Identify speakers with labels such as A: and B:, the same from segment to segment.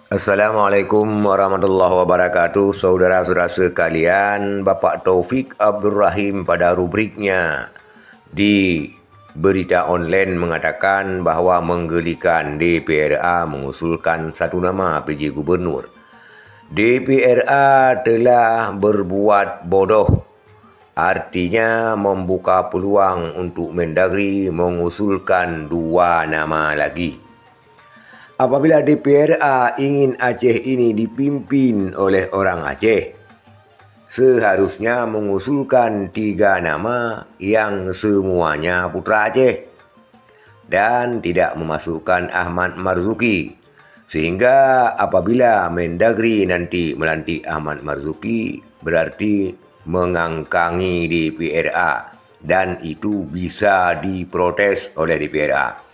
A: Assalamualaikum warahmatullahi wabarakatuh. Saudara-saudara sekalian, Bapak Taufik Abdul Rahim pada rubriknya di berita online mengatakan bahawa menggelikan DPRA mengusulkan satu nama PJ Gubernur. DPRA telah berbuat bodoh, artinya membuka peluang untuk Mendagri mengusulkan dua nama lagi. Apabila DPRA ingin Aceh ini dipimpin oleh orang Aceh, seharusnya mengusulkan 3 nama yang semuanya putra Aceh dan tidak memasukkan Ahmad Marzuki. Sehingga apabila Mendagri nanti melantik Ahmad Marzuki, berarti mengangkangi DPRA dan itu bisa diprotes oleh DPRA.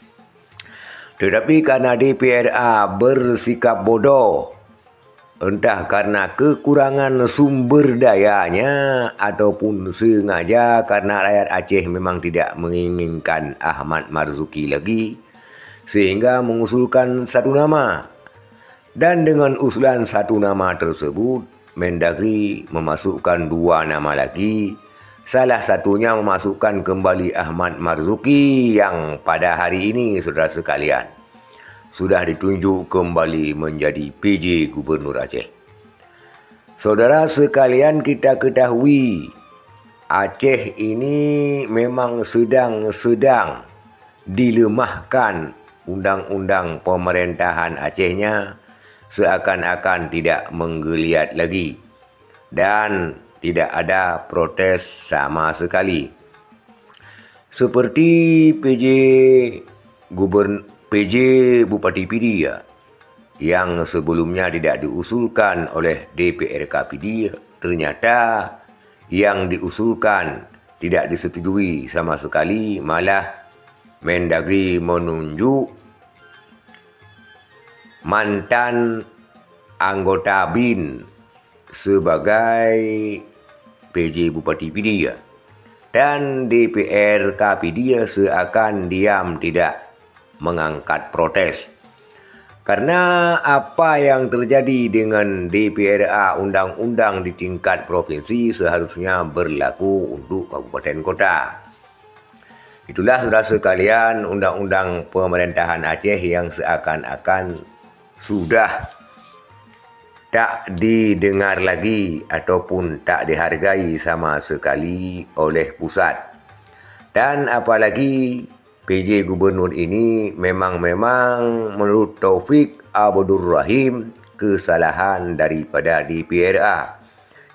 A: Tetapi karena DPRA bersikap bodoh, entah karena kekurangan sumber dayanya ataupun sengaja karena rakyat Aceh memang tidak menginginkan Ahmad Marzuki lagi, sehingga mengusulkan satu nama. Dan dengan usulan satu nama tersebut, Mendagri memasukkan 2 nama lagi. Salah satunya memasukkan kembali Ahmad Marzuki yang pada hari ini, saudara sekalian, sudah ditunjuk kembali menjadi PJ Gubernur Aceh. Saudara sekalian, kita ketahui Aceh ini memang sedang dilemahkan undang-undang pemerintahan Acehnya, seakan-akan tidak menggeliat lagi dan tidak ada protes sama sekali. Seperti PJ Bupati Pidia yang sebelumnya tidak diusulkan oleh DPRK Pidia, ternyata yang diusulkan tidak disetujui sama sekali, malah Mendagri menunjuk mantan anggota BIN sebagai PJ Bupati Pidia, dan DPRK Pidia seakan diam tidak mengangkat protes. Karena apa yang terjadi dengan DPRA undang-undang di tingkat provinsi seharusnya berlaku untuk kabupaten kota. Itulah saudara sekalian undang-undang pemerintahan Aceh yang seakan-akan sudah tak didengar lagi ataupun tak dihargai sama sekali oleh pusat. Dan apalagi PJ Gubernur ini memang menurut Taufik Abdul Rahim kesalahan daripada DPRA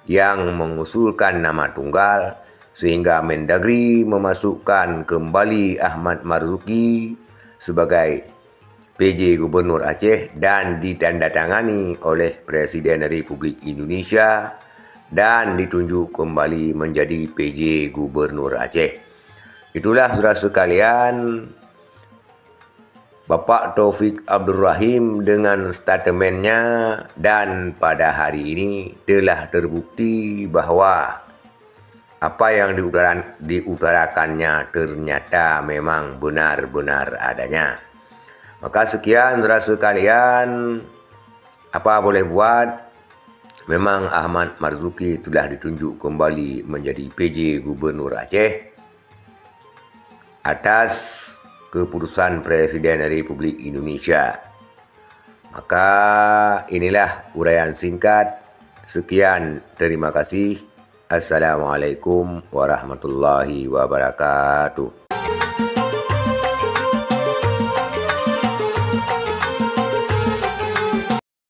A: yang mengusulkan nama tunggal, sehingga Mendagri memasukkan kembali Ahmad Marzuki sebagai PJ Gubernur Aceh dan ditandatangani oleh Presiden Republik Indonesia dan ditunjuk kembali menjadi PJ Gubernur Aceh. Itulah saudara sekalian, Bapak Taufik Abdul Rahim dengan statementnya, dan pada hari ini telah terbukti bahawa apa yang diutarakannya ternyata memang benar-benar adanya. Maka sekian saudara sekalian, apa boleh buat, memang Ahmad Marzuki telah ditunjuk kembali menjadi PJ Gubernur Aceh atas keputusan Presiden Republik Indonesia. Maka inilah uraian singkat. Sekian, terima kasih. Assalamualaikum warahmatullahi wabarakatuh.